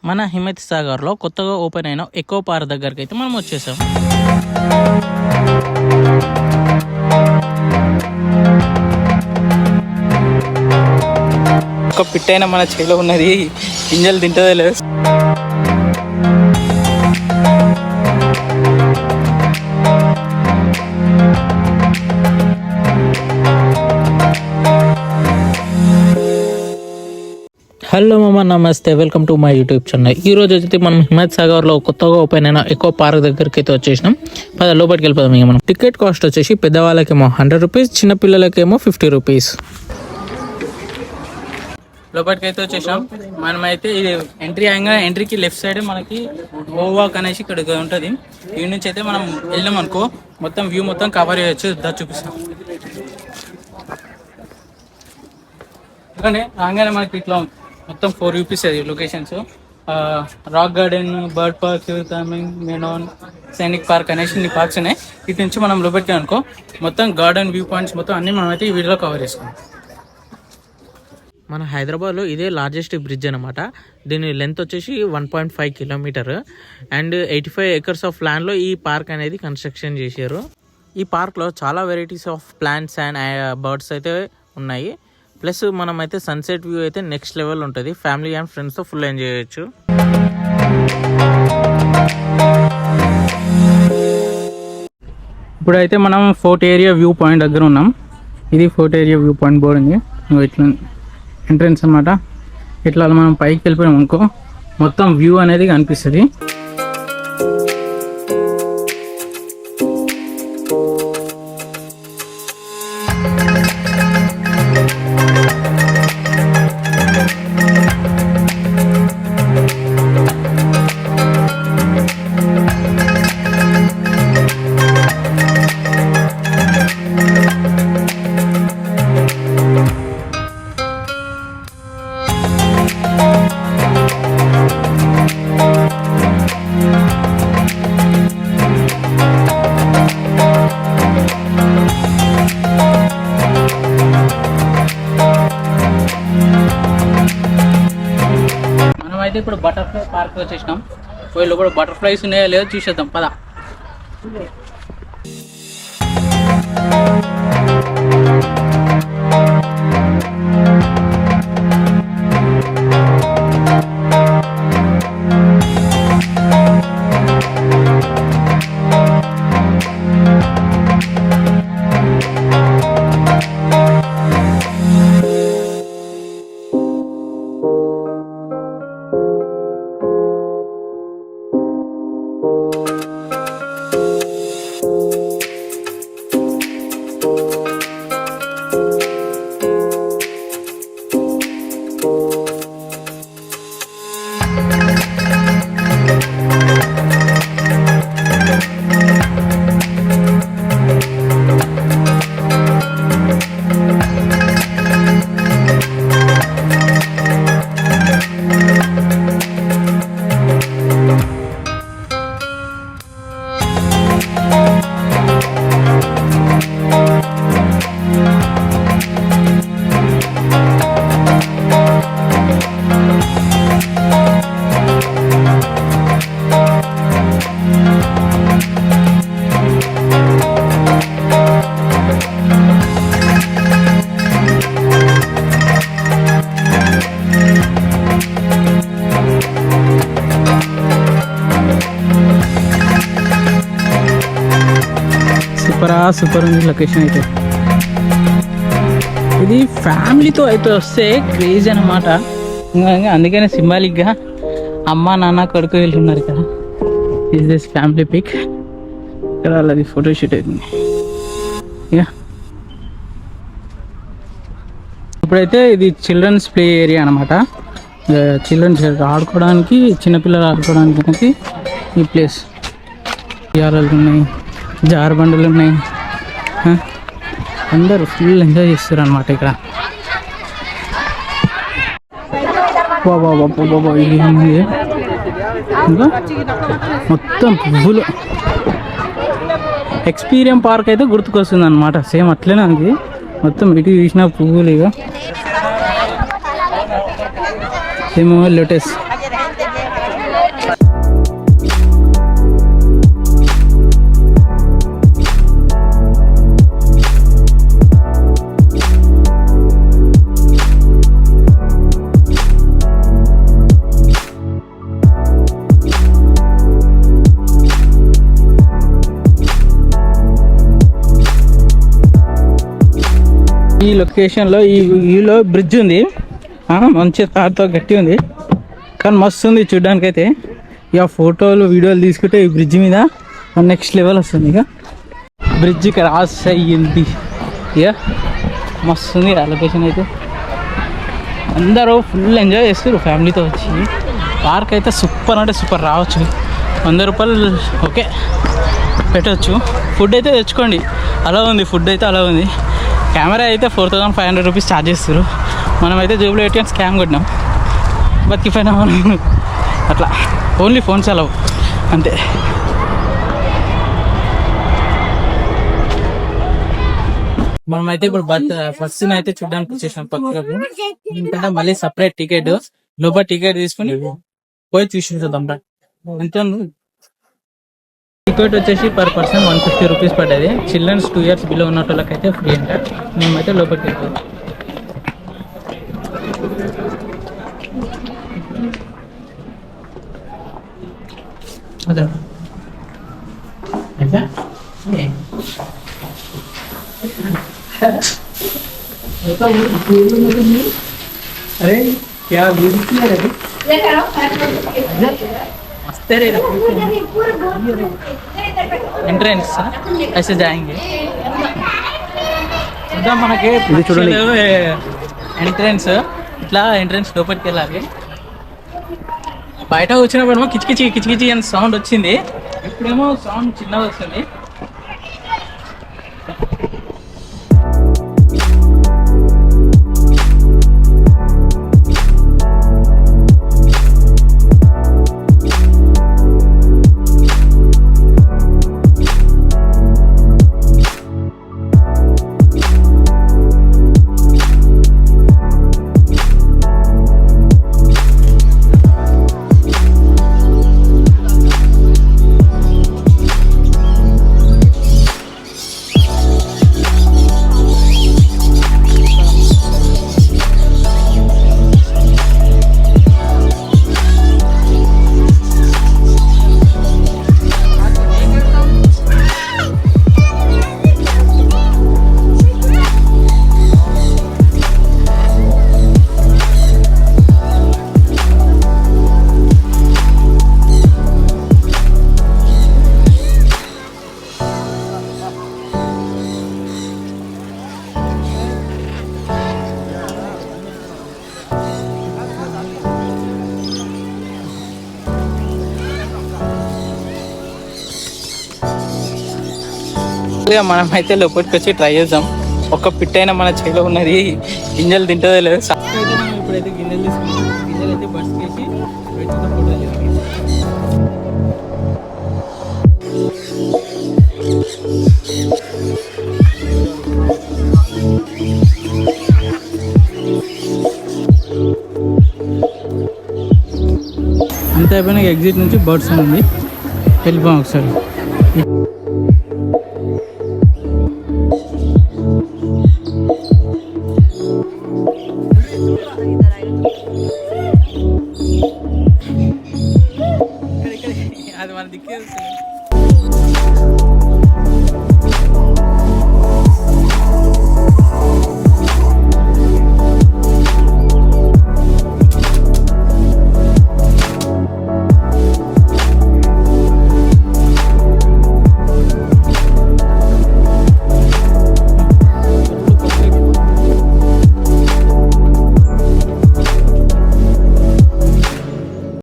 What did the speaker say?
మన హిమత్ సాగర్లో కొత్తగా ఓపెన్ అయిన ఎకో పార్క్ దగ్గరికి అయితే మనం వచ్చేసాం. ఒక పిట్టైనా మన చేతిలో ఉన్నది, గింజలు తింటుందో లేదు. హలో మామ, నమస్తే, welcome to my YouTube channel. ఈ రోజు అయితే మనం హిమత్ సాగర్లో కొత్తగా ఓపెన్ అయిన ఎకో పార్క్ దగ్గరికి అయితే వచ్చేసినాం. లోపలికి వెళ్ళిపోదాం. ఇక మనం టికెట్ కాస్ట్ వచ్చేసి పెద్దవాళ్ళకేమో 100 రూపీస్, చిన్నపిల్లలకేమో 50 రూపీస్. లోపలికి అయితే వచ్చేసాం. మనమైతే ఇది ఎంట్రీకి లెఫ్ట్ సైడ్ మనకి ఓవాక్ అనేసి ఇక్కడ ఉంటుంది. ఈ నుంచి అయితే మనం వెళ్ళాం అనుకో, మొత్తం వ్యూ మొత్తం కవర్ చేయొచ్చు. చూపిస్తాం. రాగానే మనకి ఇట్లా మొత్తం 4 రూపీస్ అది locations. Rock garden, bird park, మెనోన్, సైనిక్ పార్క్ అనేసి ఇన్ని పార్క్స్ ఉన్నాయి. ఇటు నుంచి మనం లోపలికి అనుకో మొత్తం గార్డెన్ వ్యూ పాయింట్స్ మొత్తం అన్ని మనం అయితే ఈ వీడియోలో కవర్ చేసుకున్నాం. మన హైదరాబాద్లో ఇదే లార్జెస్ట్ బ్రిడ్జ్ అనమాట. దీని లెంత్ వచ్చేసి 1.5 కిలోమీటర్ అండ్ 85 acres ఆఫ్ ల్యాండ్లో ఈ పార్క్ అనేది కన్స్ట్రక్షన్ చేశారు. ఈ పార్క్లో చాలా varieties of plants and birds అయితే ఉన్నాయి. ప్లస్ మనం అయితే సన్సెట్ వ్యూ అయితే నెక్స్ట్ లెవెల్ ఉంటుంది. ఫ్యామిలీ అండ్ ఫ్రెండ్స్తో ఫుల్ ఎంజాయ్ చేయొచ్చు. ఇప్పుడైతే మనం ఫోర్ట్ ఏరియా వ్యూ పాయింట్ దగ్గర ఉన్నాం. ఇది fort area view point board ఉంది. ఇట్లా ఎంట్రన్స్ అన్నమాట. ఇట్లా మనం పైకి వెళ్ళిపోయాం అనుకో మొత్తం వ్యూ అనేది కనిపిస్తుంది. అయితే ఇప్పుడు బటర్ఫ్లై పార్క్ వచ్చేసినాం. వీళ్ళు కూడా బటర్ఫ్లైస్ ఉన్నాయో లేదో చూసేద్దాం పద. సూపర్ ఉంది లొకేషన్ అయితే. ఇది ఫ్యామిలీతో అయితే వస్తే క్రేజీ అనమాట. అందుకనే సింబాలిక్గా అమ్మ నాన్న కొడుకు వెళ్తున్నారు ఇక్కడ. Is this family pick. ఇక్కడ వాళ్ళది ఫోటోషూట్ అవుతుంది. ఇప్పుడైతే ఇది చిల్డ్రన్స్ ప్లే ఏరియా అనమాట. చిల్డ్రన్స్ ఆడుకోవడానికి, చిన్నపిల్లలు ఆడుకోవడానికి ఈ ప్లేస్. ఉయ్యాలలు ఉన్నాయి, జారుబండలు ఉన్నాయి. అందరూ ఫుల్ ఎంజాయ్ చేస్తారు అనమాట ఇక్కడ. ఇంకా మొత్తం పువ్వులు. ఎక్స్పీరియన్స్ పార్క్ అయితే గుర్తుకొస్తుంది అనమాట. సేమ్ అట్లనే ఉంది మొత్తం. ఇటు చూసిన పువ్వులు. ఇక ఏమో లోటస్ ఈ లొకేషన్లో ఈ వ్యూలో బ్రిడ్జ్ ఉంది, మంచి తాడుతో గట్టి ఉంది, కానీ మస్తు ఉంది చూడ్డానికి అయితే. ఇక ఫోటోలు వీడియోలు తీసుకుంటే ఈ బ్రిడ్జ్ మీద నెక్స్ట్ లెవెల్ వస్తుంది. ఇక బ్రిడ్జ్ క్రాస్ అయ్యింది, ఇక మస్తు ఉంది ఆ లొకేషన్ అయితే. అందరూ ఫుల్ ఎంజాయ్ చేస్తారు ఫ్యామిలీతో వచ్చి. పార్క్ అయితే సూపర్ అంటే సూపర్, రావచ్చు. 100 రూపాయలు ఓకే పెట్టవచ్చు. ఫుడ్ అయితే తెచ్చుకోండి, అలా ఉంది, ఫుడ్ అయితే అలా ఉంది. కెమెరా అయితే 4500 రూపీస్ ఛార్జ్ చేస్తారు. మనమైతే జేబులో పెట్టుకొని స్కామ్ కొట్టినాం, బతికిపోయినా మనం. అట్లా ఓన్లీ ఫోన్స్ అలవ్ అంతే. మనమైతే ఇప్పుడు బస్సుని అయితే చూడడానికి వచ్చేసాం పక్కకు. ఎందుకంటే మళ్ళీ సపరేట్ టికెట్, లోపల టికెట్ తీసుకుని పోయి చూసేద్దాం. ఎంత టికెట్ వచ్చేసి పర్ పర్సన్ 150 రూపీస్ పడ్డది. చిల్డ్రన్స్ 2 years బిలో ఉన్న వాళ్ళకైతే ఫ్రీ అంట. మేమైతే లోపలికి వెళ్తాం. అదే अरे क्या ఎంట్రెన్స్ ऐसे जाएंगे. మనకి ఎంట్రెన్స్, ఇట్లా ఎంట్రెన్స్ లోపలికి వెళ్ళాలి. బయట వచ్చినప్పుడు కిచకిచి కిచకిచి అని సౌండ్ వచ్చింది, ఇప్పుడేమో సౌండ్ చిన్నగా వస్తుంది. మనమైతే లోపలికి వచ్చి ట్రై చేద్దాం. ఒక్క పిట్టైనా మన చేతిలో ఉన్నది, గింజలు తింటుందో లేదు. ఇప్పుడైతే గింజలు తీసుకుంటాం. గింజలు అయితే బస్కి వేసి అంత అయిపోయినా ఎగ్జిట్ నుంచి బర్డ్స్ అని ఉంది, వెళ్ళిపోయాం ఒకసారి. అది మన దిక్కే